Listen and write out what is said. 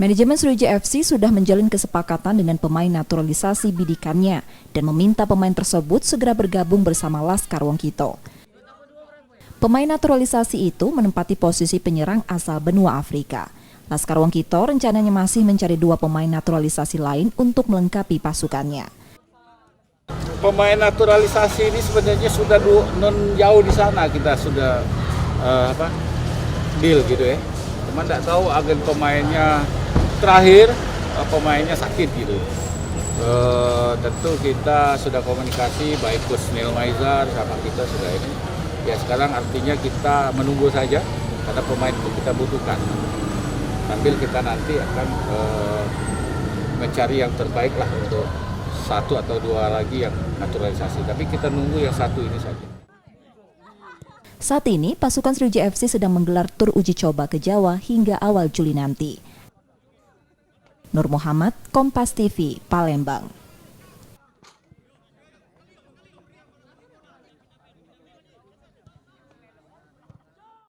Manajemen Sriwijaya FC sudah menjalin kesepakatan dengan pemain naturalisasi bidikannya dan meminta pemain tersebut segera bergabung bersama Laskar Wongkito. Pemain naturalisasi itu menempati posisi penyerang asal benua Afrika. Laskar Wongkito rencananya masih mencari 2 pemain naturalisasi lain untuk melengkapi pasukannya. Pemain naturalisasi ini sebenarnya sudah jauh di sana, kita sudah deal gitu ya. Cuma tidak tahu agen pemainnya terakhir pemainnya sakit gitu. Tentu kita sudah komunikasi baik Coach Neil Maizar sama kita sudah ini. Ya sekarang artinya kita menunggu saja karena pemain itu kita butuhkan. Sambil kita nanti akan mencari yang terbaik lah untuk 1 atau 2 lagi yang naturalisasi. Tapi kita nunggu yang 1 ini saja. Saat ini, pasukan Sriwijaya FC sedang menggelar tur uji coba ke Jawa hingga awal Juli nanti. Nur Muhammad, Kompas TV, Palembang.